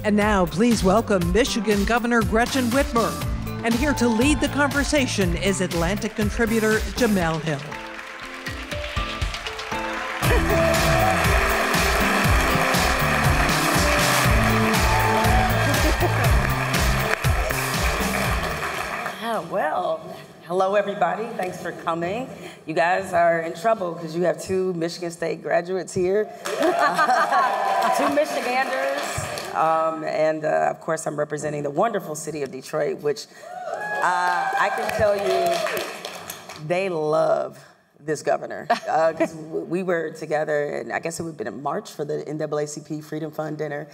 And now, please welcome Michigan Governor Gretchen Whitmer. And here to lead the conversation is Atlantic contributor Jemele Hill. Well, hello everybody. Thanks for coming. You guys are in trouble because you have two Michigan State graduates here, two Michiganders, and of course I'm representing the wonderful city of Detroit, which I can tell you they love this governor. Because we were together, and I guess it would have been in March for the NAACP Freedom Fund dinner.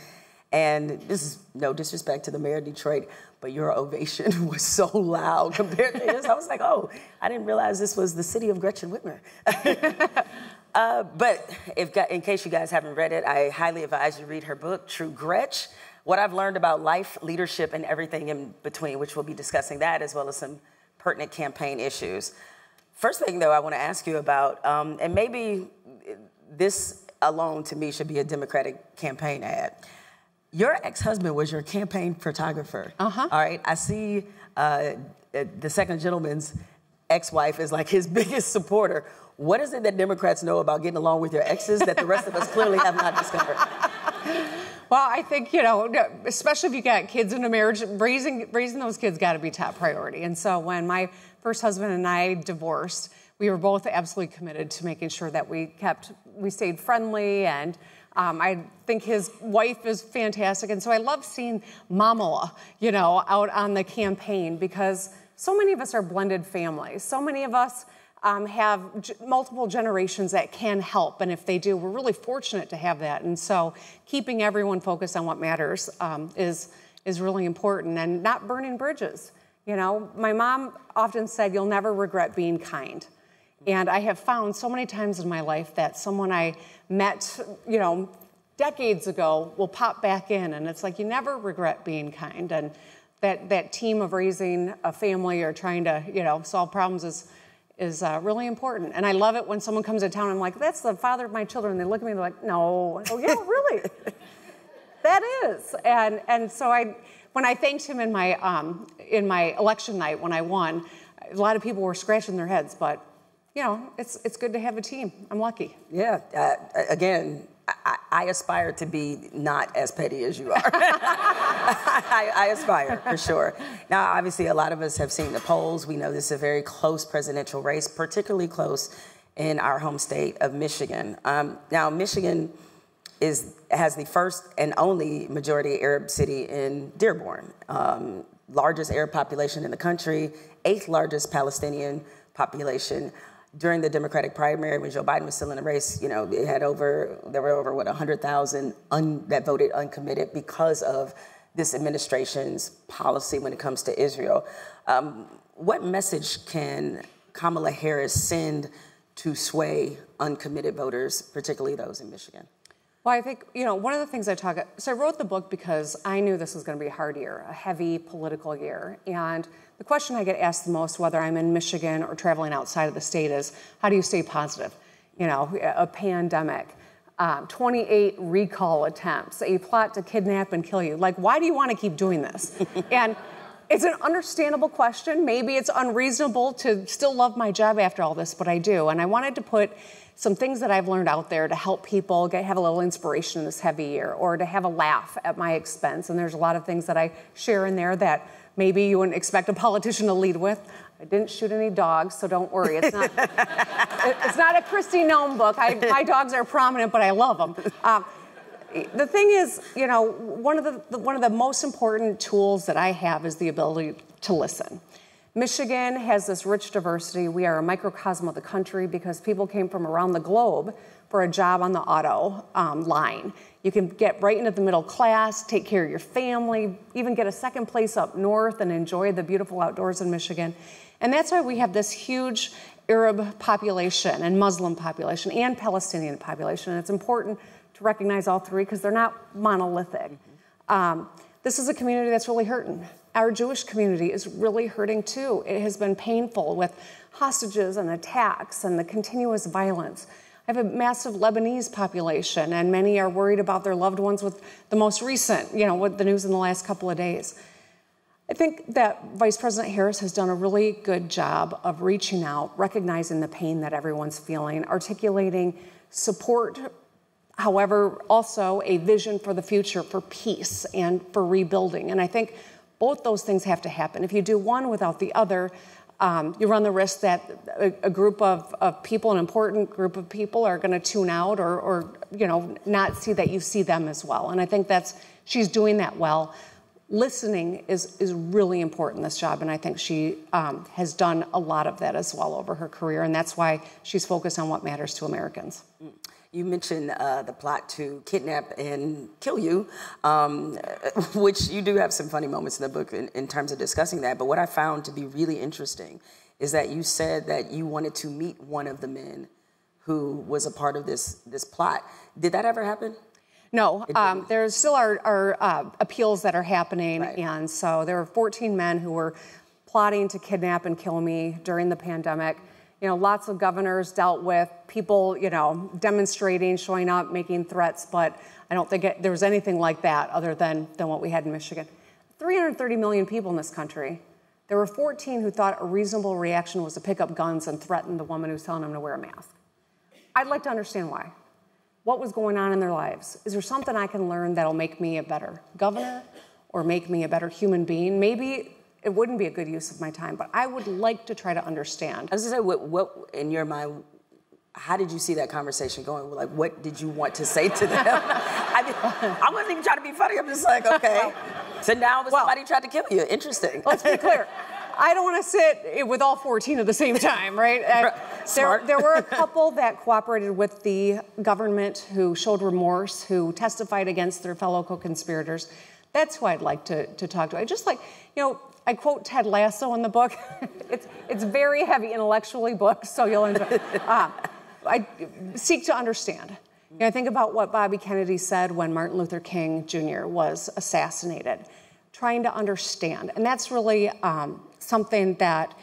And this is no disrespect to the mayor of Detroit, but your ovation was so loud compared to his. I was like, oh, I didn't realize this was the city of Gretchen Whitmer. But in case you guys haven't read it, I highly advise you read her book, True Gretch, What I've Learned About Life, Leadership, and Everything in Between, which we'll be discussing that as well as some pertinent campaign issues. First thing, though, I want to ask you about, and maybe this alone to me should be a Democratic campaign ad. Your ex-husband was your campaign photographer. All right, I see the second gentleman's ex-wife is like his biggest supporter. What is it that Democrats know about getting along with your exes that the rest of us clearly have not discovered? Well, I think, you know, especially if you got kids in a marriage, raising those kids got to be top priority. And so when my first husband and I divorced, we were both absolutely committed to making sure that we stayed friendly, and I think his wife is fantastic. And so I love seeing Mamala, you know, out on the campaign, because so many of us are blended families. So many of us have multiple generations that can help. And if they do, we're really fortunate to have that. And so keeping everyone focused on what matters is really important, and not burning bridges. You know, my mom often said, you'll never regret being kind. And I have found so many times in my life that someone I met, you know, decades ago will pop back in, and it's like you never regret being kind. And that team of raising a family or trying to, you know, solve problems is really important. And I love it when someone comes to town and I'm like, that's the father of my children. And they look at me and they're like, no. I go, yeah, really? That is. And so when I thanked him in my election night when I won, a lot of people were scratching their heads, but you know, it's good to have a team. I'm lucky. Yeah. Again, I aspire to be not as petty as you are. I aspire, for sure. Now, obviously, a lot of us have seen the polls. We know this is a very close presidential race, particularly close in our home state of Michigan. Now, Michigan has the first and only majority Arab city in Dearborn. Largest Arab population in the country, 8th largest Palestinian population. During the Democratic primary, when Joe Biden was still in the race, you know, there were over 100,000 that voted uncommitted because of this administration's policy when it comes to Israel. What message can Kamala Harris send to sway uncommitted voters, particularly those in Michigan? Well, I think, you know, one of the things so I wrote the book because I knew this was going to be a hard year, a heavy political year. And the question I get asked the most, whether I'm in Michigan or traveling outside of the state, is how do you stay positive? You know, a pandemic, 28 recall attempts, a plot to kidnap and kill you. Like, why do you want to keep doing this? And it's an understandable question. Maybe it's unreasonable to still love my job after all this, but I do. And I wanted to put some things that I've learned out there to help people have a little inspiration in this heavy year, or to have a laugh at my expense. And there's a lot of things that I share in there that maybe you wouldn't expect a politician to lead with. I didn't shoot any dogs, so don't worry. It's not, it's not a Kristi Noem book. My dogs are prominent, but I love them. The thing is, you know, one of the most important tools that I have is the ability to listen. Michigan has this rich diversity. We are a microcosm of the country because people came from around the globe for a job on the auto line. You can get right into the middle class, take care of your family, even get a second place up north and enjoy the beautiful outdoors in Michigan. And that's why we have this huge Arab population and Muslim population and Palestinian population. And it's important to recognize all three because they're not monolithic. This is a community that's really hurting. Our Jewish community is really hurting too. It has been painful with hostages and attacks and the continuous violence. I have a massive Lebanese population, and many are worried about their loved ones with the most recent, with the news in the last couple of days. I think that Vice President Harris has done a really good job of reaching out, recognizing the pain that everyone's feeling, articulating support, however, also a vision for the future, for peace and for rebuilding. And I think both those things have to happen. If you do one without the other, you run the risk that a group of people, an important group of people, are going to tune out or not see that you see them as well. And I think she's doing that well. Listening is really important in this job, and I think she has done a lot of that as well over her career, and that's why she's focused on what matters to Americans. You mentioned the plot to kidnap and kill you, which you do have some funny moments in the book in terms of discussing that, but what I found to be really interesting is that you said that you wanted to meet one of the men who was a part of this plot. Did that ever happen? No, there still are appeals that are happening, right. And so there were 14 men who were plotting to kidnap and kill me during the pandemic. Lots of governors dealt with people, demonstrating, showing up, making threats, but I don't think there was anything like that other than what we had in Michigan. 330 million people in this country. There were 14 who thought a reasonable reaction was to pick up guns and threaten the woman who's telling them to wear a mask. I'd like to understand why. What was going on in their lives? Is there something I can learn that'll make me a better governor or make me a better human being? Maybe it wouldn't be a good use of my time, but I would like to try to understand. I was going to say, what in your mind, how did you see that conversation going? Like, what did you want to say to them? I wasn't even trying to be funny. I'm just like, okay. So now somebody tried to kill you. Interesting. Let's be clear. I don't want to sit with all 14 at the same time, right? There were a couple that cooperated with the government who showed remorse, who testified against their fellow co-conspirators. That's who I'd like to talk to. I just like, I quote Ted Lasso in the book. It's very heavy intellectually book, so you'll enjoy it. I seek to understand. I think about what Bobby Kennedy said when Martin Luther King Jr. was assassinated, trying to understand. And that's really something that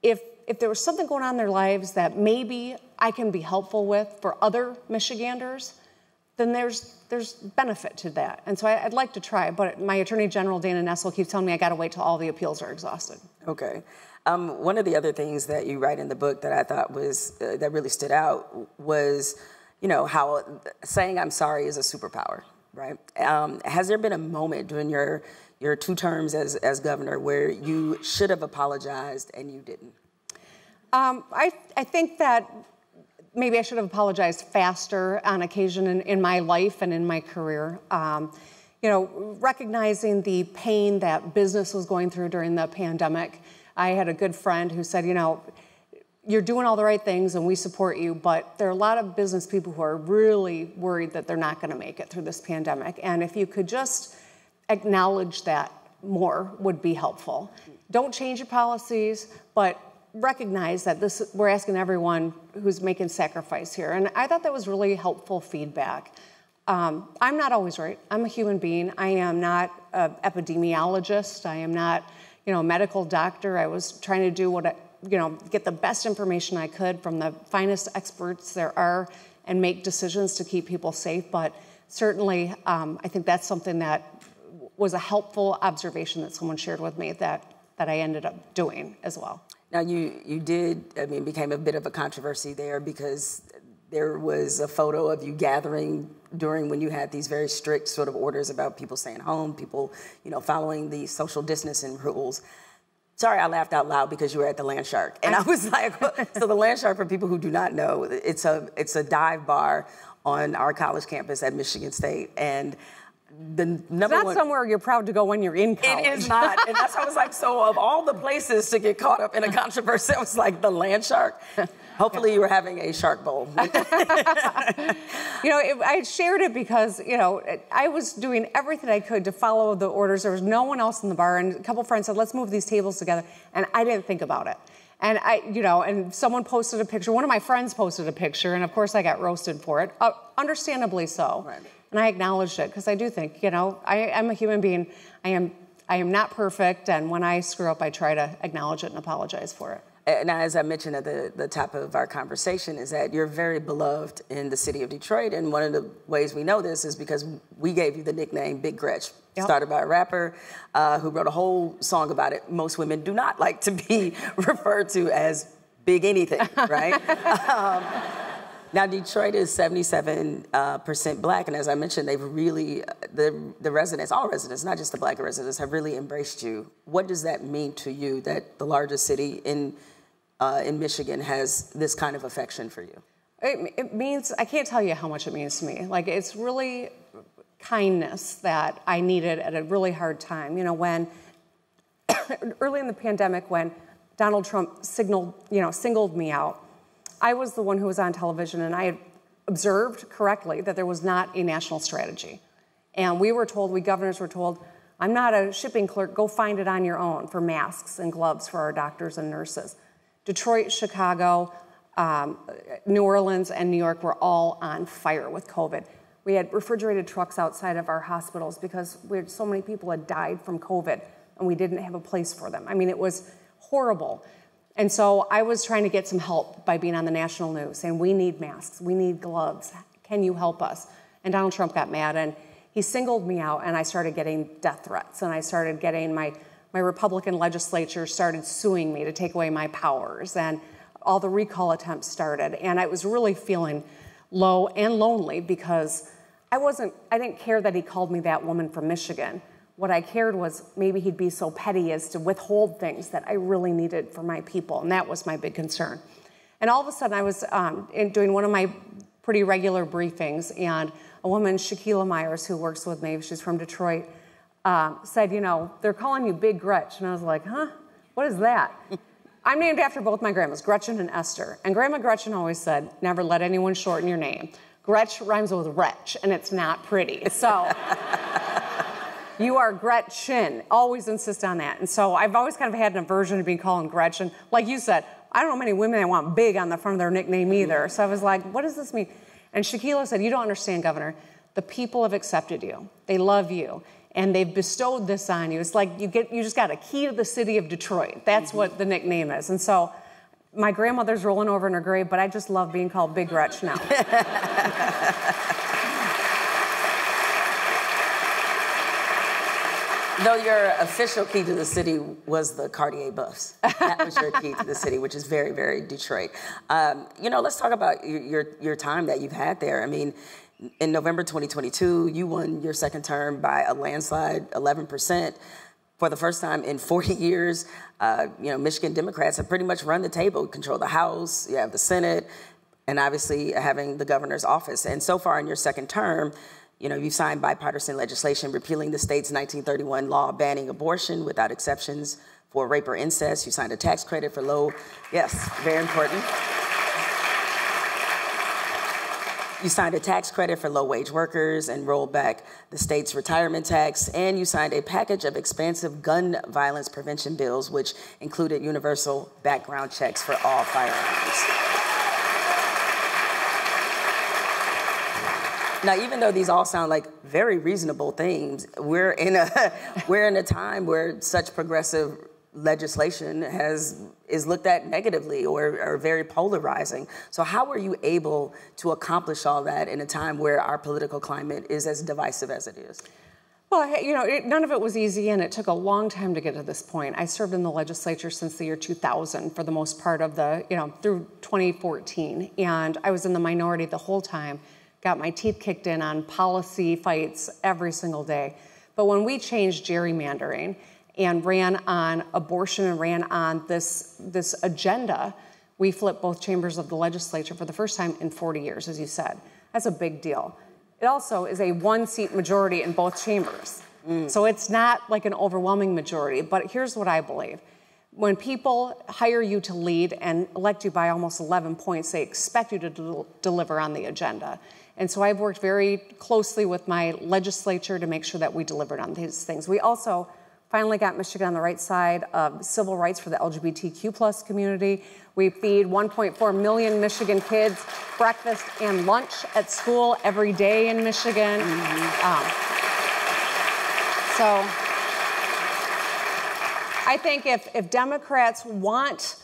if there was something going on in their lives that maybe I can be helpful with for other Michiganders, then there's benefit to that. And so I'd like to try, but my Attorney General, Dana Nessel, keeps telling me I got to wait till all the appeals are exhausted. Okay. One of the other things that you write in the book that I thought was, that really stood out was, how saying I'm sorry is a superpower, right? Has there been a moment during your 2 terms as governor where you should have apologized and you didn't? I think that maybe I should have apologized faster on occasion in my life and in my career. Recognizing the pain that business was going through during the pandemic. I had a good friend who said, you're doing all the right things and we support you, but there are a lot of business people who are really worried that they're not going to make it through this pandemic. And if you could just acknowledge that more would be helpful. Don't change your policies, but recognize that we're asking everyone who's making sacrifice here. And I thought that was really helpful feedback. I'm not always right. I'm a human being. I am not an epidemiologist. I am not, a medical doctor. I was trying to do get the best information I could from the finest experts there are and make decisions to keep people safe. But certainly, I think that's something that was a helpful observation that someone shared with me that I ended up doing as well. Now, you did, became a bit of a controversy there because there was a photo of you gathering during when you had these very strict sort of orders about people staying home, people, following the social distancing rules. Sorry, I laughed out loud because you were at the Land Shark. And I was like, so the Land Shark, for people who do not know, it's a dive bar on our college campus at Michigan State. And the number it's not somewhere you're proud to go when you're in college. It is not. And that's why I was like, so of all the places to get caught up in a controversy, I was like, the Land Shark. Hopefully you were having a shark bowl. I shared it because, I was doing everything I could to follow the orders. There was no one else in the bar. And a couple friends said, let's move these tables together. And I didn't think about it. And and someone posted a picture. One of my friends posted a picture. And of course I got roasted for it. Understandably so. Right. And I acknowledged it because I do think, I'm a human being. I am not perfect. And when I screw up, I try to acknowledge it and apologize for it. Now, as I mentioned at the top of our conversation, is that you're very beloved in the city of Detroit. And one of the ways we know this is because we gave you the nickname Big Gretch. Yep. Started by a rapper who wrote a whole song about it. Most women do not like to be referred to as big anything, right? Now, Detroit is 77% Black, and as I mentioned, they've really, the residents, all residents, not just the Black residents, have really embraced you. What does that mean to you that the largest city in Michigan has this kind of affection for you? It means, I can't tell you how much it means to me. Like, it's really kindness that I needed at a really hard time. You know, when, early in the pandemic, when Donald Trump singled me out, I was the one who was on television, and I had observed correctly that there was not a national strategy. And we governors were told, I'm not a shipping clerk, go find it on your own for masks and gloves for our doctors and nurses. Detroit, Chicago, New Orleans, and New York were all on fire with COVID. We had refrigerated trucks outside of our hospitals because so many people had died from COVID, and we didn't have a place for them. I mean, it was horrible. And so I was trying to get some help by being on the national news, saying, we need masks, we need gloves, can you help us? And Donald Trump got mad, and he singled me out, and I started getting death threats, and I started getting my Republican legislature started suing me to take away my powers, and all the recall attempts started, and I was really feeling low and lonely because I didn't care that he called me that woman from Michigan. What I cared was maybe he'd be so petty as to withhold things that I really needed for my people, and that was my big concern. And all of a sudden, I was doing one of my pretty regular briefings, and a woman, Shaquila Myers, who works with me, she's from Detroit, said, you know, they're calling you Big Gretch. And I was like, huh? What is that? I'm named after both my grandmas, Gretchen and Esther. And Grandma Gretchen always said, never let anyone shorten your name. Gretch rhymes with wretch, and it's not pretty. So you are Gretchen. Always insist on that. And so I've always kind of had an aversion to being called Gretchen. Like you said, I don't know many women that want big on the front of their nickname either. So I was like, what does this mean? And Shaquila said, you don't understand, Governor. The people have accepted you. They love you. And they've bestowed this on you. It's like you just got a key to the city of Detroit. That's what the nickname is. And so my grandmother's rolling over in her grave, but I just love being called Big Gretch now. Though your official key to the city was the Cartier buffs. That was your key to the city, which is very, very Detroit. You know, let's talk about your time that you've had there. I mean, in November 2022, you won your second term by a landslide, 11%. For the first time in 40 years, you know, Michigan Democrats have pretty much run the table, control the House, you have the Senate, and obviously having the governor's office. And so far in your second term, you know, you've signed bipartisan legislation repealing the state's 1931 law banning abortion without exceptions for rape or incest. You signed a tax credit for yes, very important. You signed a tax credit for low-wage workers and rolled back the state's retirement tax. And you signed a package of expansive gun violence prevention bills, which included universal background checks for all firearms. Now, even though these all sound like very reasonable things, we're in a time where such progressive legislation is looked at negatively or very polarizing. So how were you able to accomplish all that in a time where our political climate is as divisive as it is? Well, you know, none of it was easy, and it took a long time to get to this point. I served in the legislature since the year 2000 for the most part of through 2014, and I was in the minority the whole time. Got my teeth kicked in on policy fights every single day. But when we changed gerrymandering and ran on abortion and ran on this agenda, we flipped both chambers of the legislature for the first time in 40 years, as you said. That's a big deal. It also is a one-seat majority in both chambers. So it's not like an overwhelming majority, but here's what I believe. When people hire you to lead and elect you by almost 11 points, they expect you to deliver on the agenda. And so I've worked very closely with my legislature to make sure that we delivered on these things. We also finally got Michigan on the right side of civil rights for the LGBTQ+ community. We feed 1.4 million Michigan kids breakfast and lunch at school every day in Michigan. So I think if Democrats want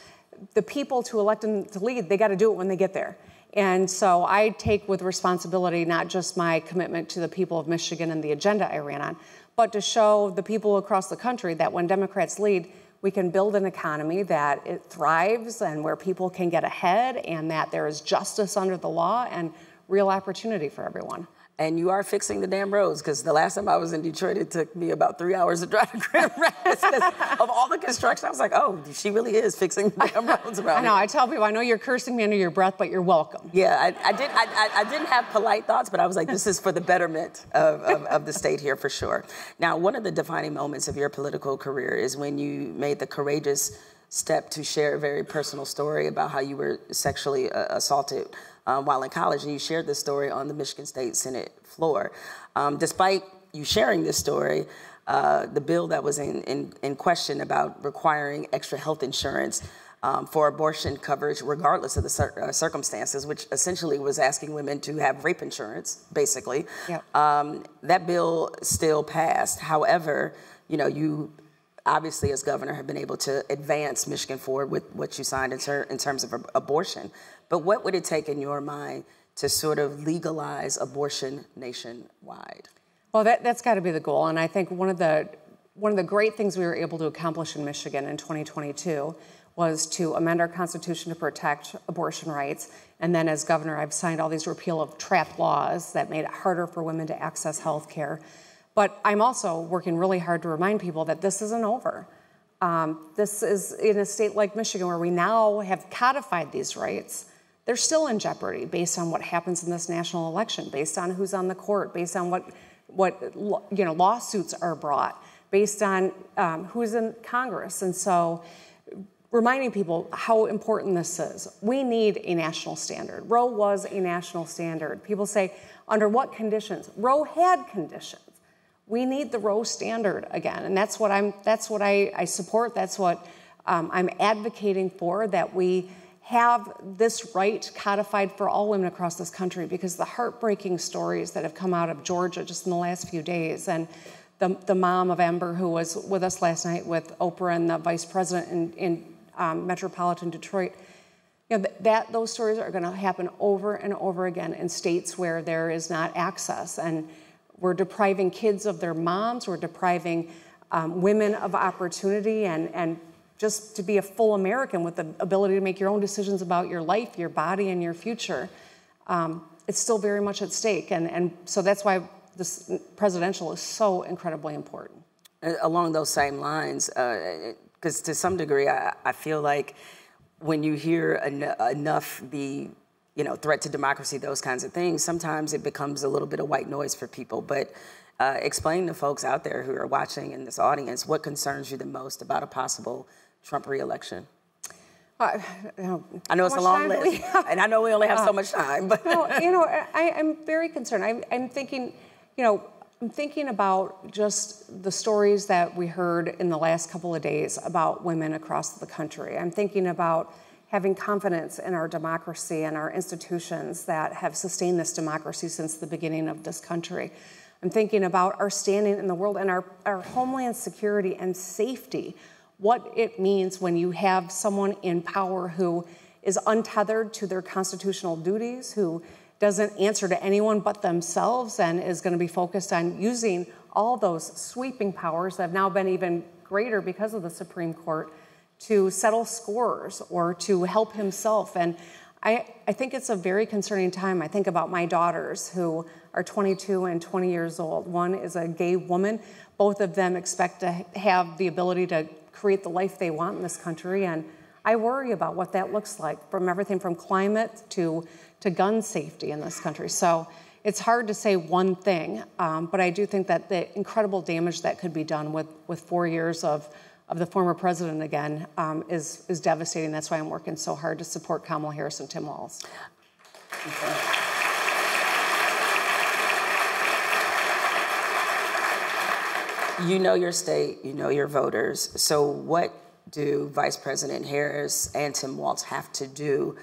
the people to elect them to lead, they got to do it when they get there. And so I take with responsibility not just my commitment to the people of Michigan and the agenda I ran on, but to show the people across the country that when Democrats lead, we can build an economy that it thrives and where people can get ahead and that there is justice under the law and real opportunity for everyone. And you are fixing the damn roads, because the last time I was in Detroit, it took me about 3 hours to drive to Grand Rapids because of all the construction. I was like, oh, she really is fixing the damn roads around here. I know, I tell people, I know you're cursing me under your breath, but you're welcome. Yeah, I didn't have polite thoughts, but I was like, this is for the betterment of the state here for sure. Now, one of the defining moments of your political career is when you made the courageous step to share a very personal story about how you were sexually assaulted while in college, and you shared this story on the Michigan State Senate floor. Despite you sharing this story, the bill that was in question about requiring extra health insurance for abortion coverage, regardless of the circumstances, which essentially was asking women to have rape insurance, basically, yep. That bill still passed. However, you know, you obviously as governor have been able to advance Michigan forward with what you signed in terms of abortion. But what would it take in your mind to sort of legalize abortion nationwide? Well, that's got to be the goal. And I think one of the great things we were able to accomplish in Michigan in 2022 was to amend our Constitution to protect abortion rights. And then as governor, I've signed all these repeal of trap laws that made it harder for women to access health care. But I'm also working really hard to remind people that this isn't over. This is in a state like Michigan where we now have codified these rights. They're still in jeopardy based on what happens in this national election, based on who's on the court, based on what lawsuits are brought, based on who's in Congress. And so reminding people how important this is. We need a national standard. Roe was a national standard. People say, under what conditions? Roe had conditions. We need the Roe standard again, and that's what I support. That's what I'm advocating for, that we have this right codified for all women across this country, because the heartbreaking stories that have come out of Georgia just in the last few days, and the mom of Ember who was with us last night with Oprah and the vice president in metropolitan Detroit, you know, those stories are going to happen over and over again in states where there is not access, and we're depriving kids of their moms, we're depriving women of opportunity and just to be a full American with the ability to make your own decisions about your life, your body, and your future. It's still very much at stake. And so that's why this presidential is so incredibly important. Along those same lines, because to some degree, I feel like when you hear enough the threat to democracy, those kinds of things, sometimes it becomes a little bit of white noise for people. But explain to folks out there who are watching in this audience what concerns you the most about a possible Trump reelection. I know it's a long list, and I know we only have so much time. But I'm very concerned. I'm thinking, I'm thinking about just the stories that we heard in the last couple of days about women across the country. I'm thinking about having confidence in our democracy and our institutions that have sustained this democracy since the beginning of this country. I'm thinking about our standing in the world and our homeland security and safety, what it means when you have someone in power who is untethered to their constitutional duties, who doesn't answer to anyone but themselves, and is going to be focused on using all those sweeping powers that have now been even greater because of the Supreme Court to settle scores or to help himself. And I think it's a very concerning time. I think about my daughters who are 22 and 20 years old. One is a gay woman. Both of them expect to have the ability to create the life they want in this country. And I worry about what that looks like, from everything from climate to gun safety in this country. So it's hard to say one thing, but I do think that the incredible damage that could be done with 4 years of the former president again is devastating. That's why I'm working so hard to support Kamala Harris and Tim Walz. You know your state, you know your voters. So what do Vice President Harris and Tim Walz have to do,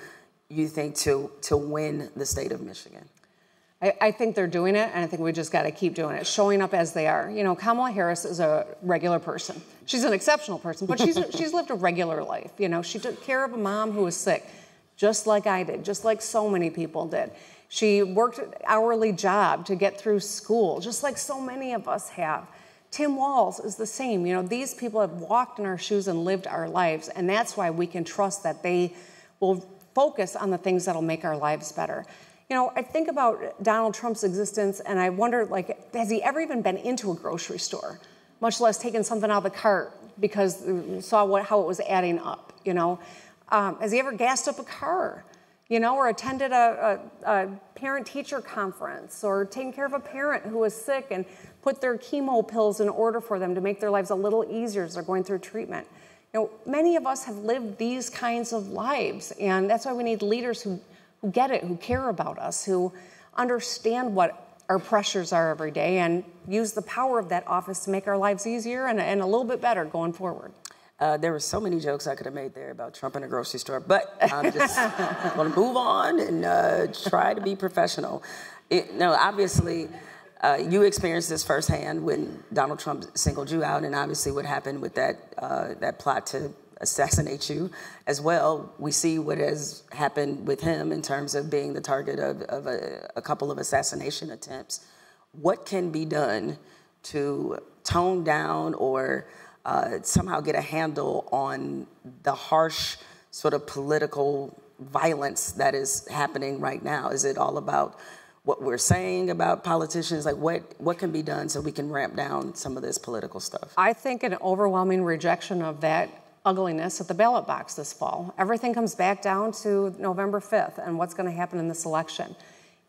you think, to win the state of Michigan? I think they're doing it, and I think we just got to keep doing it, showing up as they are. You know, Kamala Harris is a regular person. She's an exceptional person, but she's lived a regular life. You know, she took care of a mom who was sick, just like I did, just like so many people did. She worked an hourly job to get through school, just like so many of us have. Tim Walz is the same. You know, these people have walked in our shoes and lived our lives, and that's why we can trust that they will focus on the things that'll make our lives better. You know, I think about Donald Trump's existence, and I wonder, like, has he ever even been into a grocery store, much less taken something out of the cart because we saw how it was adding up, you know? Has he ever gassed up a car, you know, or attended a parent-teacher conference, or taken care of a parent who was sick and put their chemo pills in order for them to make their lives a little easier as they're going through treatment? You know, many of us have lived these kinds of lives, and that's why we need leaders who get it, who care about us, who understand what our pressures are every day and use the power of that office to make our lives easier and a little bit better going forward. There were so many jokes I could have made there about Trump in a grocery store, but I'm just going to move on and try to be professional. Obviously, you experienced this firsthand when Donald Trump singled you out, and obviously what happened with that plot to assassinate you as well. We see what has happened with him in terms of being the target of a couple of assassination attempts. What can be done to tone down or somehow get a handle on the harsh sort of political violence that is happening right now? Is it all about what we're saying about politicians? Like, what can be done so we can ramp down some of this political stuff? I think an overwhelming rejection of that ugliness at the ballot box this fall. Everything comes back down to November 5th and what's going to happen in this election.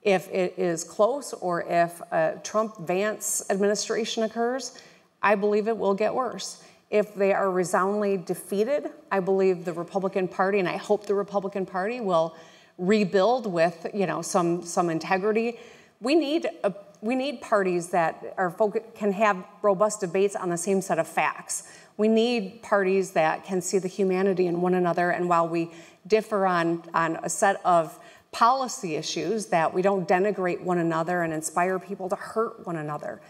If it is close, or if a Trump-Vance administration occurs, I believe it will get worse. If they are resoundingly defeated, I believe the Republican Party, and I hope the Republican Party will rebuild with, you know, some integrity. We need parties that can have robust debates on the same set of facts. We need parties that can see the humanity in one another, and while we differ on a set of policy issues, that we don't denigrate one another and inspire people to hurt one another.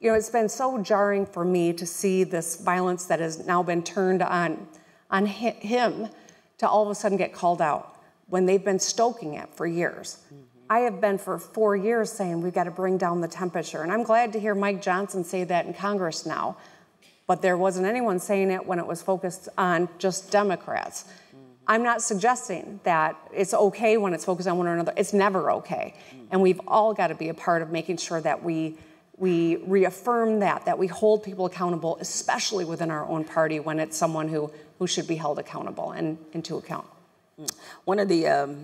You know, it's been so jarring for me to see this violence that has now been turned on him to all of a sudden get called out when they've been stoking it for years. Mm-hmm. I have been for 4 years saying we've got to bring down the temperature, and I'm glad to hear Mike Johnson say that in Congress now. But there wasn't anyone saying it when it was focused on just Democrats. Mm-hmm. I'm not suggesting that it's okay when it's focused on one or another. It's never okay. Mm-hmm. And we've all got to be a part of making sure that we reaffirm that we hold people accountable, especially within our own party when it's someone who should be held accountable and into account. One of the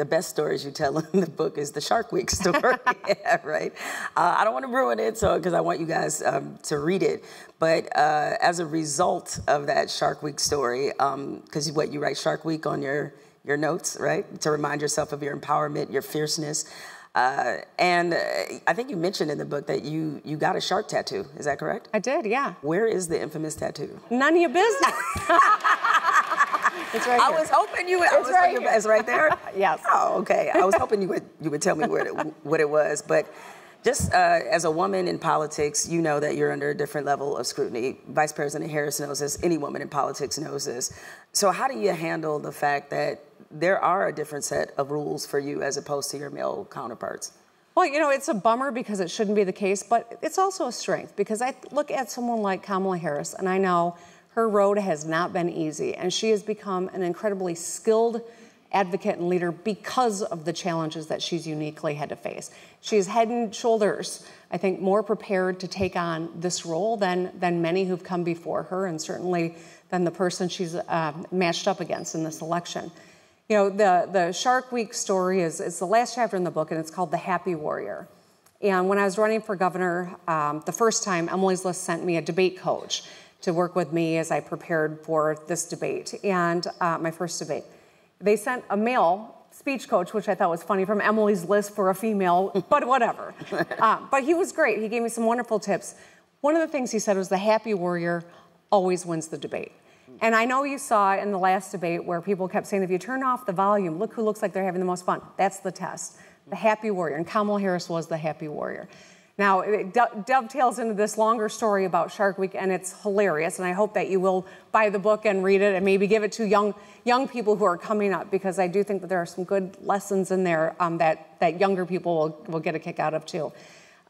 best stories you tell in the book is the Shark Week story. Yeah, right. I don't want to ruin it, because I want you guys to read it. But as a result of that Shark Week story, because you write Shark Week on your notes, right, to remind yourself of your empowerment, your fierceness. And I think you mentioned in the book that you got a shark tattoo. Is that correct? I did, yeah. Where is the infamous tattoo? None of your business. It's right here. I was hoping you would. It's right there? Yes. Oh, okay. I was hoping you would tell me what it was. But just as a woman in politics, you know that you're under a different level of scrutiny. Vice President Harris knows this. Any woman in politics knows this. So how do you handle the fact that there are a different set of rules for you as opposed to your male counterparts? Well, you know, it's a bummer because it shouldn't be the case, but it's also a strength because I look at someone like Kamala Harris and I know her road has not been easy, and she has become an incredibly skilled advocate and leader because of the challenges that she's uniquely had to face. She's head and shoulders, I think, more prepared to take on this role than many who've come before her, and certainly than the person she's matched up against in this election. You know, the Shark Week story is the last chapter in the book, and it's called The Happy Warrior. And when I was running for governor the first time, Emily's List sent me a debate coach to work with me as I prepared for this debate, and my first debate. They sent a male speech coach, which I thought was funny, from Emily's List for a female, but whatever. But he was great. He gave me some wonderful tips. One of the things he said was the happy warrior always wins the debate. And I know you saw in the last debate where people kept saying, if you turn off the volume, look who looks like they're having the most fun. That's the test. the happy warrior, and Kamala Harris was the happy warrior. Now, it dovetails into this longer story about Shark Week, and it's hilarious, and I hope that you will buy the book and read it and maybe give it to young people who are coming up, because I do think that there are some good lessons in there that younger people will get a kick out of too.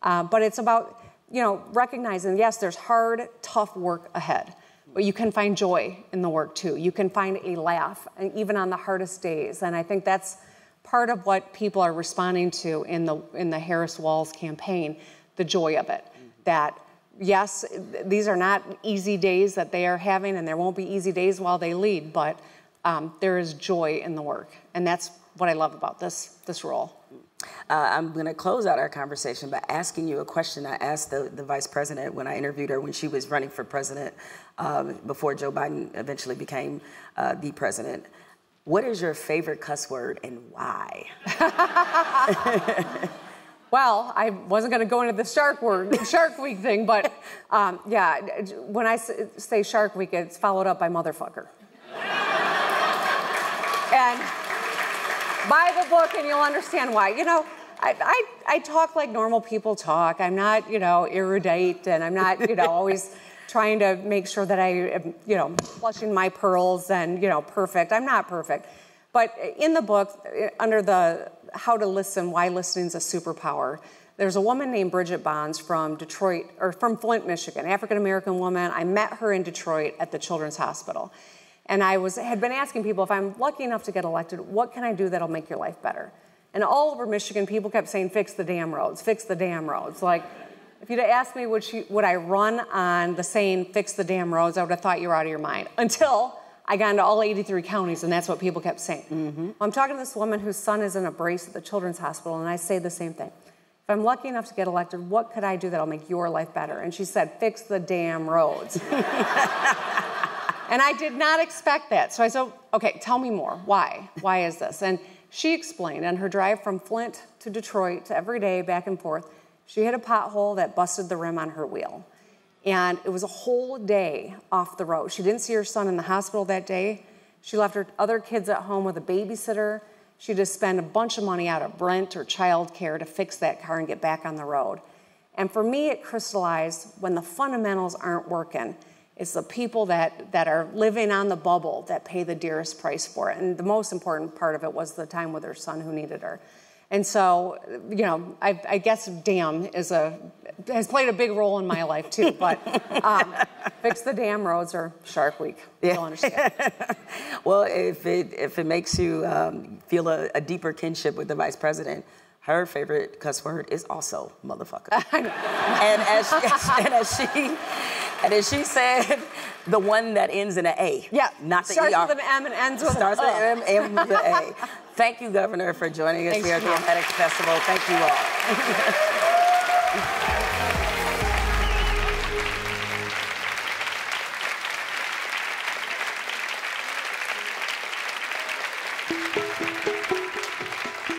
But it's about, recognizing, yes, there's hard, tough work ahead, but you can find joy in the work too. You can find a laugh, and even on the hardest days, and I think that's part of what people are responding to in the Harris Walls campaign. The joy of it, that yes, these are not easy days that they are having, and there won't be easy days while they lead, but there is joy in the work, and that's what I love about this role. I'm going to close out our conversation by asking you a question I asked the vice president when I interviewed her when she was running for president before Joe Biden eventually became the president. What is your favorite cuss word and why? Well, I wasn't going to go into the Shark Week thing, but yeah, when I say Shark Week, it's followed up by motherfucker. And buy the book and you'll understand why. I talk like normal people talk. I'm not, erudite, and I'm not, always trying to make sure that I am, flushing my pearls and, perfect. I'm not perfect. But in the book, under the How to Listen, Why Listening is a Superpower, there's a woman named Bridget Bonds from Detroit, or from Flint, Michigan, African-American woman. I met her in Detroit at the Children's Hospital. And I had been asking people, if I'm lucky enough to get elected, what can I do that'll make your life better? And all over Michigan, people kept saying, fix the damn roads, fix the damn roads. Like, if you'd have asked me would I run on the saying, fix the damn roads, I would have thought you were out of your mind. Until I got into all 83 counties, and that's what people kept saying. Mm-hmm. Well, I'm talking to this woman whose son is in a brace at the Children's Hospital, and I say the same thing. If I'm lucky enough to get elected, what could I do that'll make your life better? And she said, fix the damn roads. And I did not expect that. So I said, okay, tell me more. Why? Why is this? And she explained on her drive from Flint to Detroit every day, back and forth, she hit a pothole that busted the rim on her wheel. And it was a whole day off the road. She didn't see her son in the hospital that day. She left her other kids at home with a babysitter. She just spent a bunch of money out of rent or child care to fix that car and get back on the road. And for me, it crystallized when the fundamentals aren't working. It's the people that are living on the bubble that pay the dearest price for it. And the most important part of it was the time with her son who needed her. And so, I guess damn has played a big role in my life too. But fix the damn roads or Shark Week. Yeah. You'll understand. Well, if it makes you feel a deeper kinship with the vice president, her favorite cuss word is also motherfucker. And as she said, the one that ends in an A. Yeah, not the starts ER. with an M and ends with starts with an M, ends with an A. Thank you, Governor, for joining us here at the Athletics Festival. Thank you all.